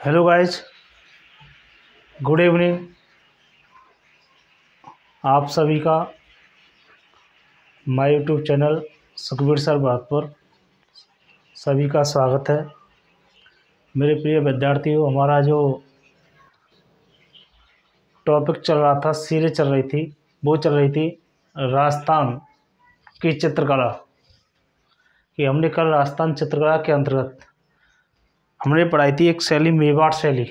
Hello guys, good evening. आप सभी का my YouTube channel Sukhbir sir बहत्तर सभी का स्वागत है। मेरे प्रिय विद्यार्थियों, हमारा जो टॉपिक चल रहा था, सीरीज चल रही थी, वो चल रही थी राजस्थान की चित्रकला। कि हमने कल राजस्थान चित्रकला के अंतर्गत हमने पढ़ाई थी एक शैली, मेवाड़ शैली।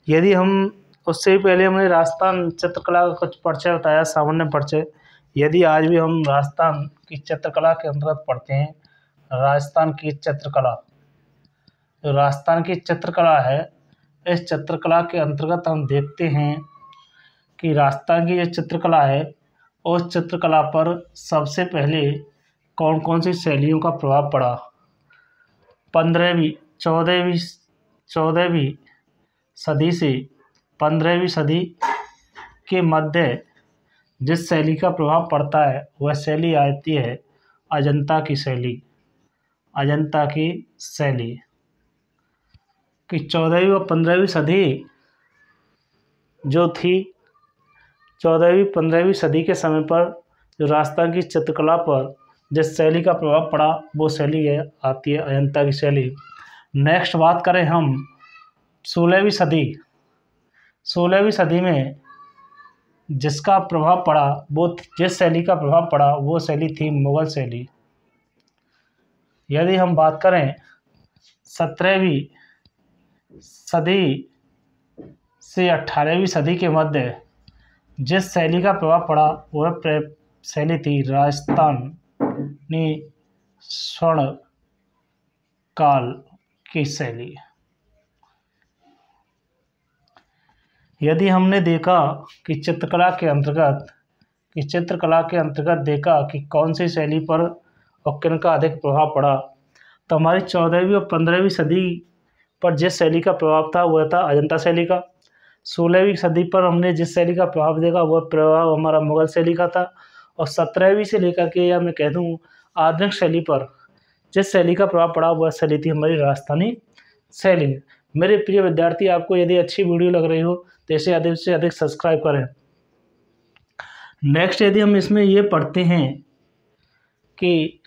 यदि हम उससे पहले हमने राजस्थान चित्रकला का कुछ परिचय बताया, सामान्य परिचय। यदि आज भी हम राजस्थान की चित्रकला के अंतर्गत पढ़ते हैं, राजस्थान की चित्रकला, जो राजस्थान की चित्रकला है, इस चित्रकला के अंतर्गत हम देखते हैं कि राजस्थान की जो चित्रकला है, उस चित्रकला पर सबसे पहले कौन कौन सी शैलियों का प्रभाव पड़ा। 14वीं सदी से 15वीं सदी के मध्य जिस शैली का प्रभाव पड़ता है, वह शैली आती है अजंता की शैली। अजंता की शैली कि 14वीं और 15वीं सदी जो थी, 14वीं 15वीं सदी के समय पर जो राजस्थान की चित्रकला पर जिस शैली का प्रभाव पड़ा, वो शैली आती है अजंता की शैली। नेक्स्ट बात करें हम 16वीं सदी में जिसका प्रभाव पड़ा, वो जिस शैली का प्रभाव पड़ा, वो शैली थी मुगल शैली। यदि हम बात करें 17वीं सदी से 18वीं सदी के मध्य जिस शैली का प्रभाव पड़ा, वह शैली थी राजस्थानी स्वर्ण काल की शैली। यदि हमने देखा कि चित्रकला के अंतर्गत देखा कि कौन सी शैली पर और किन का अधिक प्रभाव पड़ा, तो हमारी 14वीं और 15वीं सदी पर जिस शैली का प्रभाव था, वह था अजंता शैली का। 16वीं सदी पर हमने जिस शैली का प्रभाव देखा, वह प्रभाव हमारा मुगल शैली का था। और 17वीं से लेकर के, या मैं कह दूँ आधुनिक शैली पर जिस शैली का प्रभाव पड़ा, वह शैली थी हमारी राजस्थानी शैली। मेरे प्रिय विद्यार्थी, आपको यदि अच्छी वीडियो लग रही हो तो इसे अधिक से अधिक सब्सक्राइब करें। नेक्स्ट, यदि हम इसमें ये पढ़ते हैं कि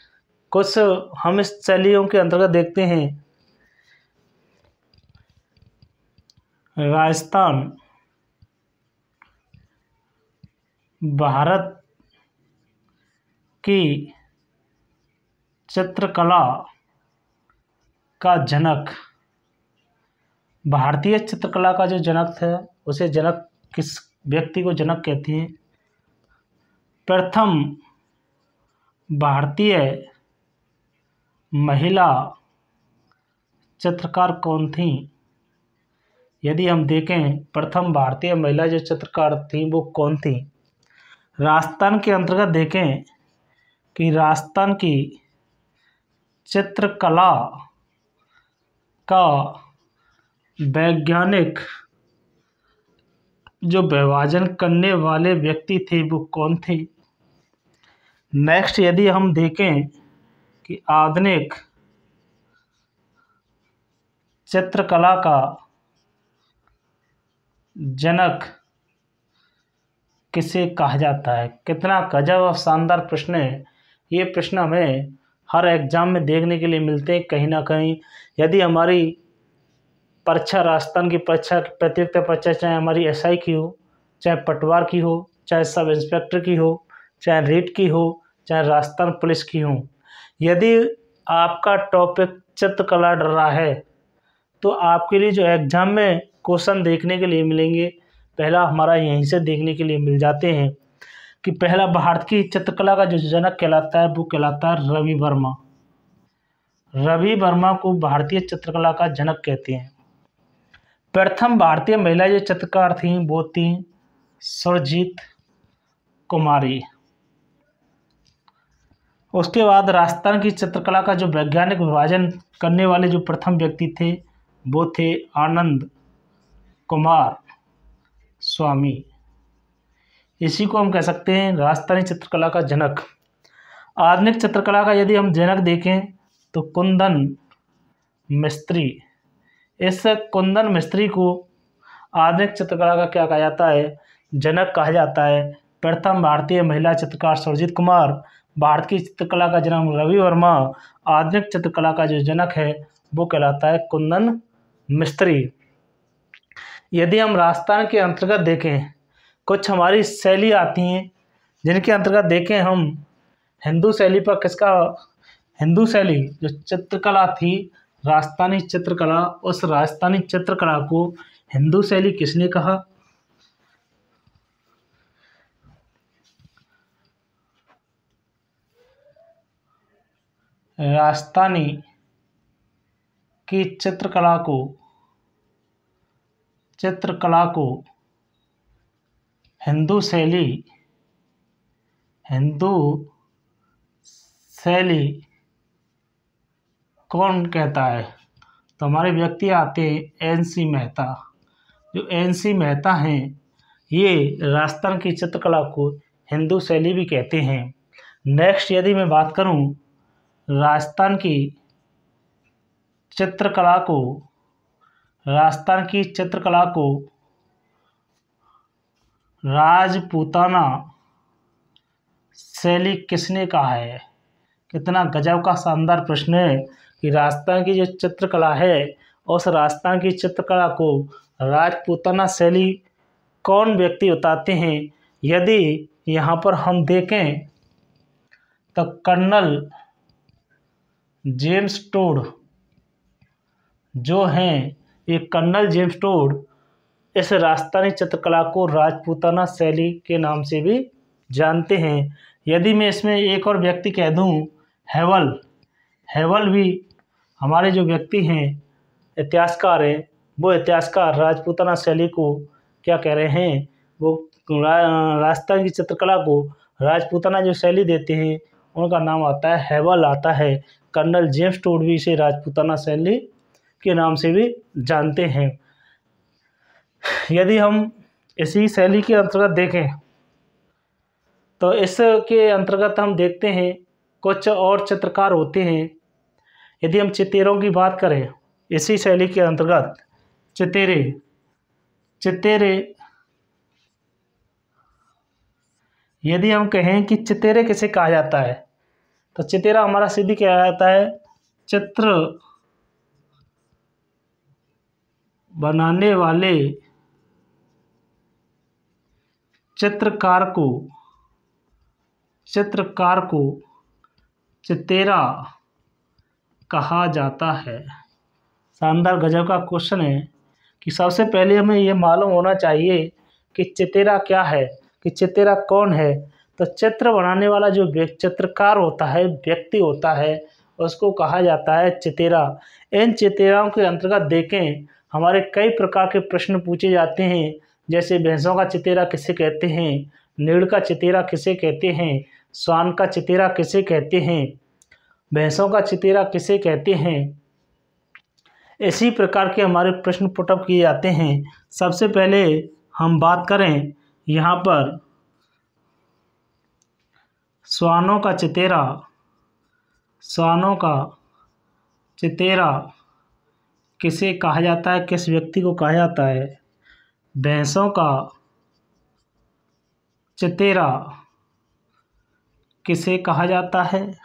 कुछ हम इस शैलियों के अंतर्गत देखते हैं, राजस्थान भारत की चित्रकला का जनक, भारतीय चित्रकला का जो जनक था, उसे जनक किस व्यक्ति को जनक कहते हैं? प्रथम भारतीय महिला चित्रकार कौन थी? यदि हम देखें, प्रथम भारतीय महिला जो चित्रकार थी, वो कौन थी? राजस्थान के अंतर्गत देखें कि राजस्थान की चित्रकला का वैज्ञानिक जो विभाजन करने वाले व्यक्ति थे, वो कौन थे? नेक्स्ट, यदि हम देखें कि आधुनिक चित्रकला का जनक किसे कहा जाता है? कितना गजब और शानदार प्रश्न है। ये प्रश्न हमें हर एग्जाम में देखने के लिए मिलते हैं कहीं ना कहीं। यदि हमारी परीक्षा, राजस्थान की परीक्षा, प्रतियोगिता परीक्षा, चाहे हमारी एसआई की हो, चाहे पटवार की हो, चाहे सब इंस्पेक्टर की हो, चाहे रीट की हो, चाहे राजस्थान पुलिस की हो, यदि आपका टॉपिक चित्रकला डर रहा है, तो आपके लिए जो एग्जाम में क्वेश्चन देखने के लिए मिलेंगे, पहला हमारा यहीं से देखने के लिए मिल जाते हैं कि पहला भारत की चित्रकला का जो जनक कहलाता है, वो कहलाता है रवि वर्मा। रवि वर्मा को भारतीय चित्रकला का जनक कहते हैं। प्रथम भारतीय महिला जो चित्रकार थीं, वो थी सुरजीत कुमारी। उसके बाद राजस्थान की चित्रकला का जो वैज्ञानिक विभाजन करने वाले जो प्रथम व्यक्ति थे, वो थे आनंद कुमार स्वामी। इसी को हम कह सकते हैं राजस्थानी चित्रकला का जनक। आधुनिक चित्रकला का यदि हम जनक देखें, तो कुंदन मिस्त्री इस कुंदन मिस्त्री को आधुनिक चित्रकला का क्या कहा जाता है? जनक कहा जाता है। प्रथम भारतीय महिला चित्रकार सुरजीत कुमार। भारत की चित्रकला का जन्म रवि वर्मा। आधुनिक चित्रकला का जो जनक है वो कहलाता है कुंदन मिस्त्री। यदि हम राजस्थान के अंतर्गत देखें, कुछ हमारी शैली आती हैं जिनके अंतर्गत देखें हम हिंदू शैली पर हिंदू शैली जो चित्रकला थी, राजस्थानी चित्रकला, उस राजस्थानी चित्रकला को हिंदू शैली किसने कहा? राजस्थानी की चित्रकला को हिंदू शैली कौन कहता है? तो हमारे व्यक्ति आते हैं एन.सी. मेहता। जो एन.सी. मेहता हैं ये राजस्थान की चित्रकला को हिंदू शैली भी कहते हैं। नेक्स्ट यदि मैं बात करूं, राजस्थान की चित्रकला को राजपूताना शैली किसने कहा है? कितना गजब का शानदार प्रश्न है कि राजस्थान की जो चित्रकला है, उस राजस्थान की चित्रकला को राजपूताना शैली कौन व्यक्ति बताते हैं? यदि यहाँ पर हम देखें तो कर्नल जेम्स टोड जो हैं, ये कर्नल जेम्स टोड इस राजस्थानी चित्रकला को राजपूताना शैली के नाम से भी जानते हैं। यदि मैं इसमें एक और व्यक्ति कह दूं, हेवल भी हमारे जो व्यक्ति हैं, इतिहासकार हैं, वो इतिहासकार राजपूताना शैली को क्या कह रहे हैं? वो राजस्थान की चित्रकला को राजपूताना जो शैली देते हैं उनका नाम आता है हेवल आता है। कर्नल जेम्स टोड भी इसे राजपूताना शैली के नाम से भी जानते हैं। यदि हम इसी शैली के अंतर्गत देखें तो इसके अंतर्गत हम देखते हैं कुछ और चित्रकार होते हैं। यदि हम चितेरों की बात करें इसी शैली के अंतर्गत, चितेरे यदि हम कहें कि चितेरे किसे कहा जाता है, तो चितेरा हमारा सीधी कहा जाता है चित्र बनाने वाले चित्रकार को चितेरा कहा जाता है। शानदार गजब का क्वेश्चन है कि सबसे पहले हमें ये मालूम होना चाहिए कि चितेरा क्या है, कि चितेरा कौन है। तो चित्र बनाने वाला जो चित्रकार होता है, व्यक्ति होता है, उसको कहा जाता है चितेरा। इन चितेराओं के अंतर्गत देखें हमारे कई प्रकार के प्रश्न पूछे जाते हैं, जैसे भैंसों का चितेरा किसे कहते हैं, नीड़ का चितेरा किसे कहते हैं, श्वान का चितेरा किसे कहते हैं, भैंसों का चितेरा किसे कहते हैं। इसी प्रकार के हमारे प्रश्न पुटअप किए जाते हैं। सबसे पहले हम बात करें यहाँ पर श्वानों का चितेरा किसे कहा जाता है, किस व्यक्ति को कहा जाता है। भैंसों का चितेरा किसे कहा जाता है,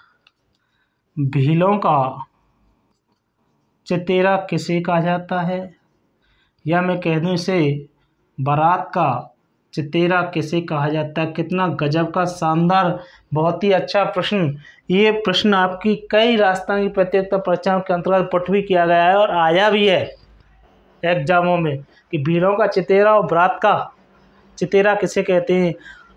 भीलों का चितेरा किसे कहा जाता है, या मैं कह दूं इसे बारात का चितेरा किसे कहा जाता है। कितना गजब का शानदार, बहुत ही अच्छा प्रश्न। ये प्रश्न आपकी कई राजस्थान की प्रतियोगिता परीक्षाओं के अंतर्गत पुट भी किया गया है और आया भी है एग्जामों में कि भीलों का चितेरा और बारात का चितेरा किसे कहते हैं।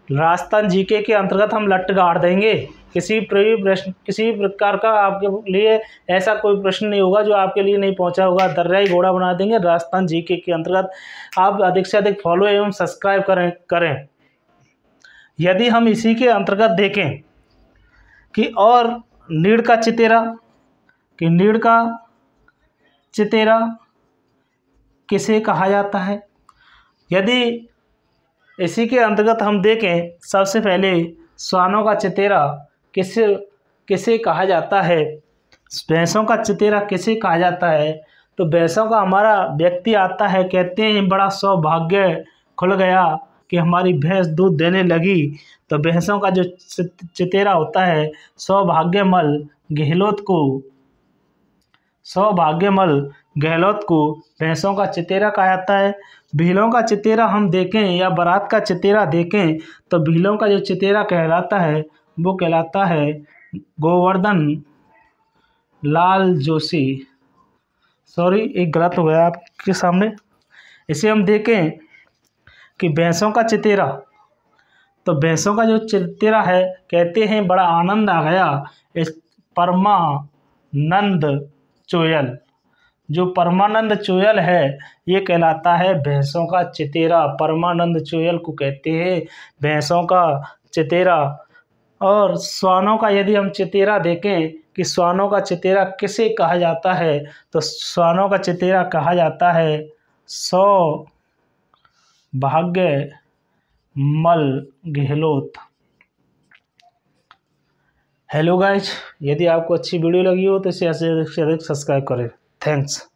राजस्थान जीके के अंतर्गत हम लट गाड़ देंगे। किसी प्रकार का आपके लिए ऐसा कोई प्रश्न नहीं होगा जो आपके लिए नहीं पहुंचा होगा। दर्रा ही घोड़ा बना देंगे राजस्थान जीके के अंतर्गत। आप अधिक से अधिक फॉलो एवं सब्सक्राइब करें। यदि हम इसी के अंतर्गत देखें कि और नीड़ का चितेरा किसे कहा जाता है, यदि इसी के अंतर्गत हम देखें सबसे पहले श्वानों का चितेरा किसे कहा जाता है, भैंसों का चितेरा किसे कहा जाता है, तो भैंसों का हमारा व्यक्ति आता है, कहते हैं बड़ा सौभाग्य खुल गया कि हमारी भैंस दूध देने लगी। तो भैंसों का जो चचेरा होता है, सौभाग्यमल गहलोत को भैंसों का चचेरा कहा जाता है। भीलों का चचेरा हम देखें या बारात का चचेरा देखें तो भीलों का जो चचेरा कहलाता है वो कहलाता है गोवर्धन लाल जोशी। सॉरी, एक गलत हो गया आपके सामने। इसे हम देखें कि भैंसों का चचेरा, तो भैंसों का जो चचेरा है, कहते हैं बड़ा आनंद आ गया इस परमानंद चोयल। जो परमानंद चोयल है ये कहलाता है भैंसों का चचेरा। परमानंद चोयल को कहते हैं भैंसों का चचेरा। और श्वानों का यदि हम चचेरा देखें कि श्वानों का चचेरा किसे कहा जाता है, तो श्वानों का चचेरा कहा जाता है सौभाग्यमल गहलोत। हेलो गाइज, यदि आपको अच्छी वीडियो लगी हो तो इसे अधिक से अधिक सब्सक्राइब करें। थैंक्स।